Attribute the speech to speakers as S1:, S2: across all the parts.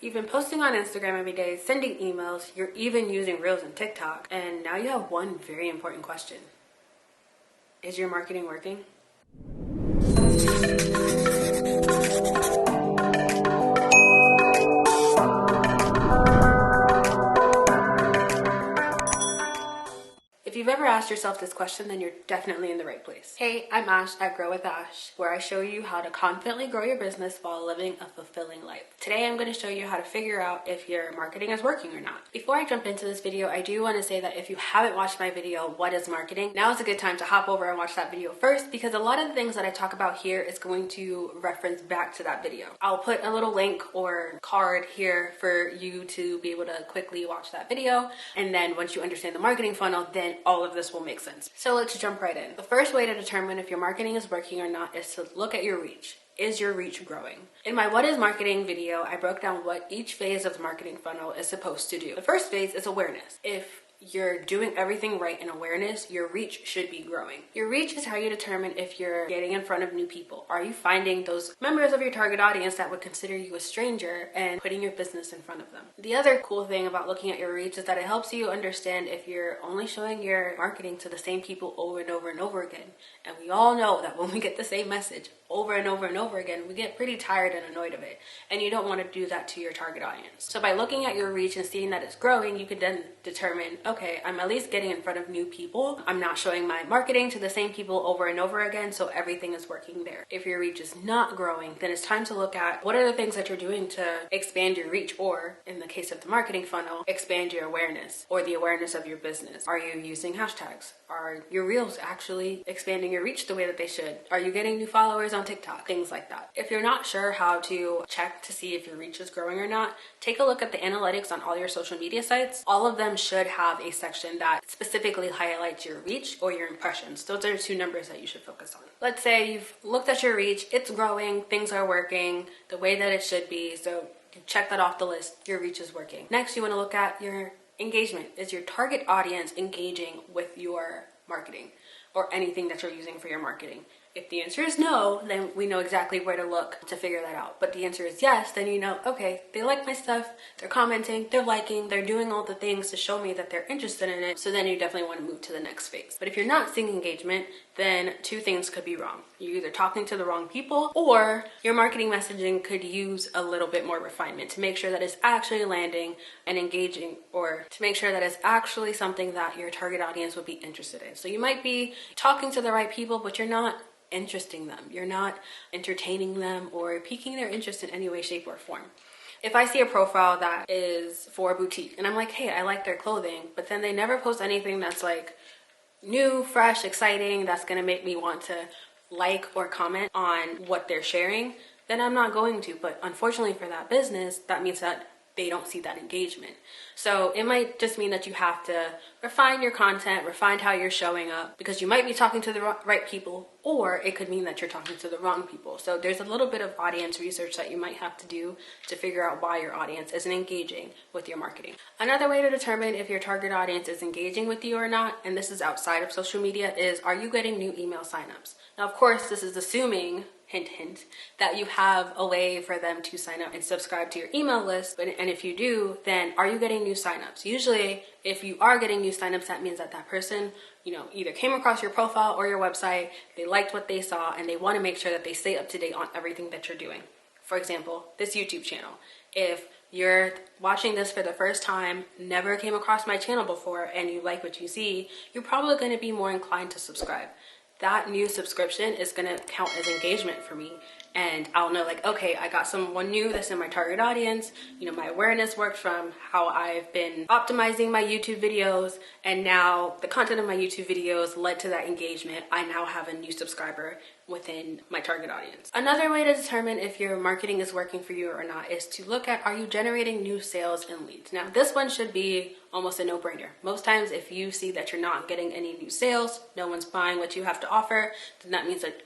S1: You've been posting on Instagram every day, sending emails, you're even using Reels and TikTok, and now you have one very important question. Is your marketing working? If you've ever asked yourself this question, then you're definitely in the right place. Hey, I'm Ash at Grow with Ash, where I show you how to confidently grow your business while living a fulfilling life. Today, I'm going to show you how to figure out if your marketing is working or not. Before I jump into this video, I do want to say that if you haven't watched my video, What is Marketing? Now is a good time to hop over and watch that video first, because a lot of the things that I talk about here is going to reference back to that video. I'll put a little link or card here for you to be able to quickly watch that video. And then once you understand the marketing funnel, then all of this will make sense. So let's jump right in. The first way to determine if your marketing is working or not is to look at your reach. Is your reach growing? In my What is Marketing video, I broke down what each phase of the marketing funnel is supposed to do. The first phase is awareness. If you're doing everything right in awareness, your reach should be growing. Your reach is how you determine if you're getting in front of new people. Are you finding those members of your target audience that would consider you a stranger and putting your business in front of them? The other cool thing about looking at your reach is that it helps you understand if you're only showing your marketing to the same people over and over and over again. And we all know that when we get the same message over and over and over again, we get pretty tired and annoyed of it. And you don't want to do that to your target audience. So by looking at your reach and seeing that it's growing, you can then determine, okay, I'm at least getting in front of new people. I'm not showing my marketing to the same people over and over again, so everything is working there. If your reach is not growing, then it's time to look at what are the things that you're doing to expand your reach, or in the case of the marketing funnel, expand your awareness or the awareness of your business. Are you using hashtags? Are your reels actually expanding your reach the way that they should? Are you getting new followers on TikTok? Things like that. If you're not sure how to check to see if your reach is growing or not, take a look at the analytics on all your social media sites. All of them should have a section that specifically highlights your reach or your impressions. Those are the two numbers that you should focus on. Let's say you've looked at your reach, it's growing, things are working the way that it should be. So you check that off the list, your reach is working. Next, you want to look at your engagement. Is your target audience engaging with your marketing or anything that you're using for your marketing? If the answer is no, then we know exactly where to look to figure that out. But the answer is yes, then you know, okay, they like my stuff, they're commenting, they're liking, they're doing all the things to show me that they're interested in it. So then you definitely want to move to the next phase. But if you're not seeing engagement, then two things could be wrong. You're either talking to the wrong people, or your marketing messaging could use a little bit more refinement to make sure that it's actually landing and engaging, or to make sure that it's actually something that your target audience would be interested in. So you might be talking to the right people, but you're not interesting them. You're not entertaining them or piquing their interest in any way, shape, or form. If I see a profile that is for a boutique and I'm like, hey, I like their clothing, but then they never post anything that's like new, fresh, exciting, that's going to make me want to like or comment on what they're sharing, then I'm not going to. But unfortunately for that business, that means that they don't see that engagement. So it might just mean that you have to refine your content, refine how you're showing up, because you might be talking to the right people, or it could mean that you're talking to the wrong people. So there's a little bit of audience research that you might have to do to figure out why your audience isn't engaging with your marketing. Another way to determine if your target audience is engaging with you or not, and this is outside of social media, is, are you getting new email signups? Now, of course, this is assuming, hint, hint, that you have a way for them to sign up and subscribe to your email list. And if you do, then are you getting new signups? Usually, if you are getting new signups, that means that that person, either came across your profile or your website, they liked what they saw, and they want to make sure that they stay up to date on everything that you're doing. For example, this YouTube channel. If you're watching this for the first time, never came across my channel before, and you like what you see, you're probably going to be more inclined to subscribe. That new subscription is going to count as engagement for me. And I'll know, like, okay, I got someone new that's in my target audience. My awareness worked from how I've been optimizing my YouTube videos, and now the content of my YouTube videos led to that engagement. I now have a new subscriber within my target audience. Another way to determine if your marketing is working for you or not is to look at, are you generating new sales and leads? Now, this one should be almost a no-brainer. Most times, if you see that you're not getting any new sales, no one's buying what you have to offer, then that means that,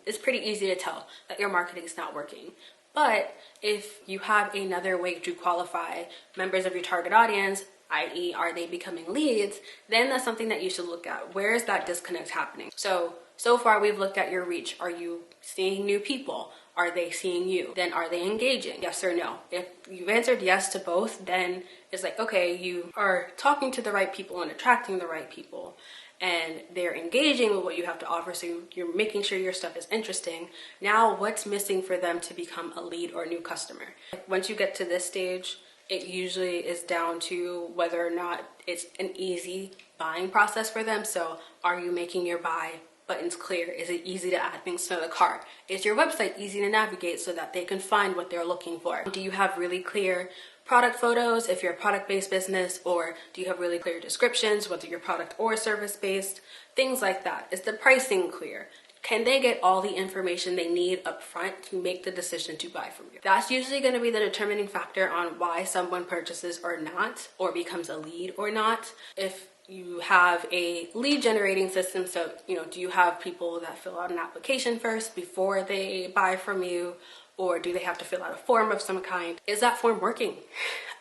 S1: it's pretty easy to tell that your marketing is not working. But if you have another way to qualify members of your target audience, i.e., are they becoming leads, then that's something that you should look at. Where is that disconnect happening? So far we've looked at your reach. Are you seeing new people? Are they seeing you? Then are they engaging? Yes or no? If you've answered yes to both, then it's like, okay, you are talking to the right people and attracting the right people, and they're engaging with what you have to offer, so you're making sure your stuff is interesting. Now what's missing for them to become a lead or a new customer? Once you get to this stage, it usually is down to whether or not it's an easy buying process for them. So are you making your buy buttons clear? Is it easy to add things to the cart? Is your website easy to navigate so that they can find what they're looking for? Do you have really clear product photos if you're a product-based business, or do you have really clear descriptions, whether you're product or service-based? Things like that. Is the pricing clear? Can they get all the information they need up front to make the decision to buy from you? That's usually going to be the determining factor on why someone purchases or not, or becomes a lead or not. If you have a lead generating system, so do you have people that fill out an application first before they buy from you, or do they have to fill out a form of some kind? Is that form working?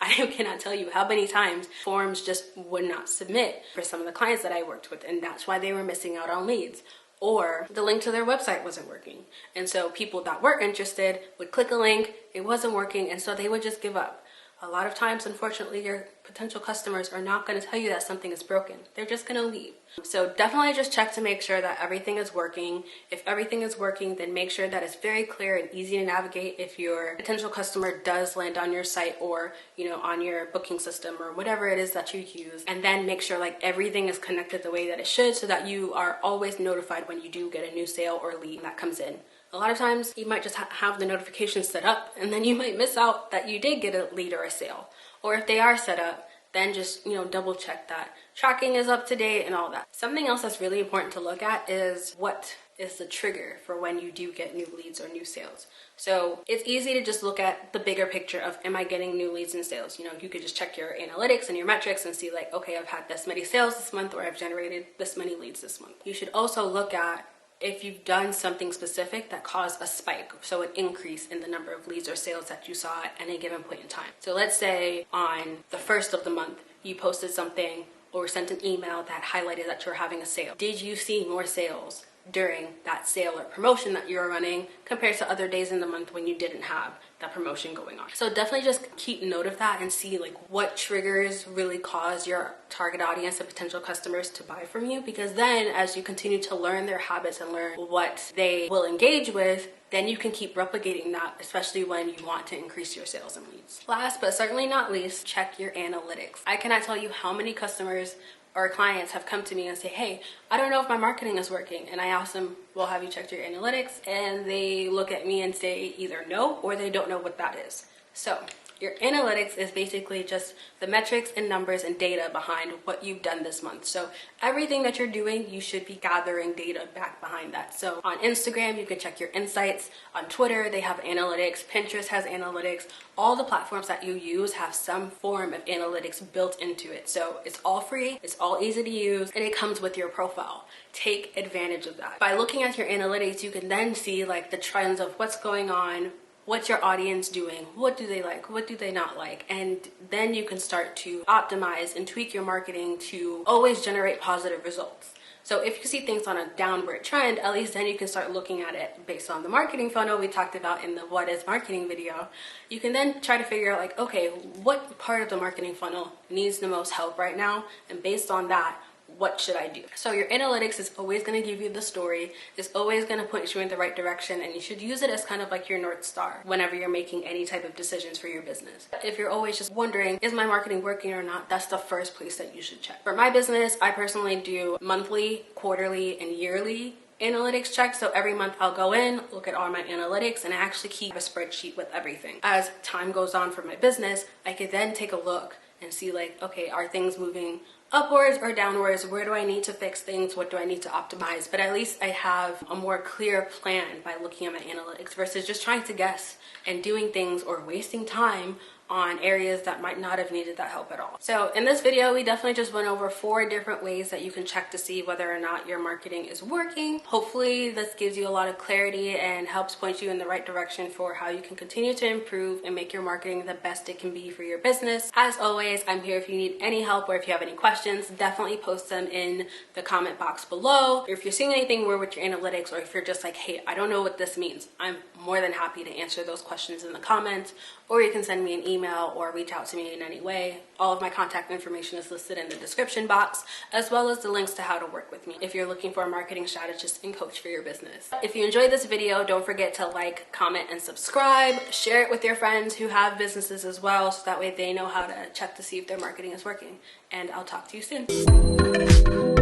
S1: I cannot tell you how many times forms just would not submit for some of the clients that I worked with, and that's why they were missing out on leads. Or the link to their website wasn't working. And so people that were interested would click a link, it wasn't working, and so they would just give up. A lot of times, unfortunately, your potential customers are not going to tell you that something is broken. They're just going to leave. So definitely just check to make sure that everything is working. If everything is working, then make sure that it's very clear and easy to navigate if your potential customer does land on your site, or on your booking system, or whatever it is that you use. And then make sure like everything is connected the way that it should, so that you are always notified when you do get a new sale or lead that comes in. A lot of times you might just have the notifications set up, and then you might miss out that you did get a lead or a sale. Or if they are set up, then just double check that tracking is up to date and all that. Something else that's really important to look at is what is the trigger for when you do get new leads or new sales. So it's easy to just look at the bigger picture of, am I getting new leads and sales? You could just check your analytics and your metrics and see like, okay, I've had this many sales this month, or I've generated this many leads this month. You should also look at if you've done something specific that caused a spike, so an increase in the number of leads or sales that you saw at any given point in time. So let's say on the first of the month, you posted something or sent an email that highlighted that you're having a sale. Did you see more sales during that sale or promotion that you're running compared to other days in the month when you didn't have that promotion going on? So definitely just keep note of that and see like what triggers really cause your target audience and potential customers to buy from you, because then as you continue to learn their habits and learn what they will engage with, then you can keep replicating that, especially when you want to increase your sales and leads. Last but certainly not least, check your analytics. I cannot tell you how many customers or clients have come to me and say, hey, I don't know if my marketing is working. And I ask them, well, have you checked your analytics? And they look at me and say either no, or they don't know what that is. So your analytics is basically just the metrics and numbers and data behind what you've done this month. So everything that you're doing, you should be gathering data back behind that. So on Instagram, you can check your insights. On Twitter, they have analytics. Pinterest has analytics. All the platforms that you use have some form of analytics built into it. So it's all free, it's all easy to use, and it comes with your profile. Take advantage of that. By looking at your analytics, you can then see like the trends of what's going on, what's your audience doing, what do they like, what do they not like, and then you can start to optimize and tweak your marketing to always generate positive results. So if you see things on a downward trend, at least then you can start looking at it based on the marketing funnel we talked about in the What is Marketing video. You can then try to figure out like, okay, what part of the marketing funnel needs the most help right now? And based on that, what should I do? So your analytics is always going to give you the story, is always going to point you in the right direction, and you should use it as kind of like your North Star whenever you're making any type of decisions for your business. If you're always just wondering, is my marketing working or not, that's the first place that you should check. For my business, I personally do monthly, quarterly, and yearly analytics check. So every month I'll go in, look at all my analytics, and I actually keep a spreadsheet with everything. As time goes on for my business, I could then take a look and see like, okay, are things moving upwards or downwards? Where do I need to fix things? What do I need to optimize? But at least I have a more clear plan by looking at my analytics versus just trying to guess and doing things or wasting time on areas that might not have needed that help at all. So in this video, we definitely just went over 4 different ways that you can check to see whether or not your marketing is working. Hopefully this gives you a lot of clarity and helps point you in the right direction for how you can continue to improve and make your marketing the best it can be for your business. As always, I'm here if you need any help or if you have any questions. questions, definitely post them in the comment box below. Or if you're seeing anything weird with your analytics, or if you're just like, hey, I don't know what this means, I'm more than happy to answer those questions in the comments, or you can send me an email or reach out to me in any way. All of my contact information is listed in the description box, as well as the links to how to work with me if you're looking for a marketing strategist and coach for your business. If you enjoyed this video, don't forget to like, comment, and subscribe. Share it with your friends who have businesses as well, so that way they know how to check to see if their marketing is working. And I'll talk to you soon.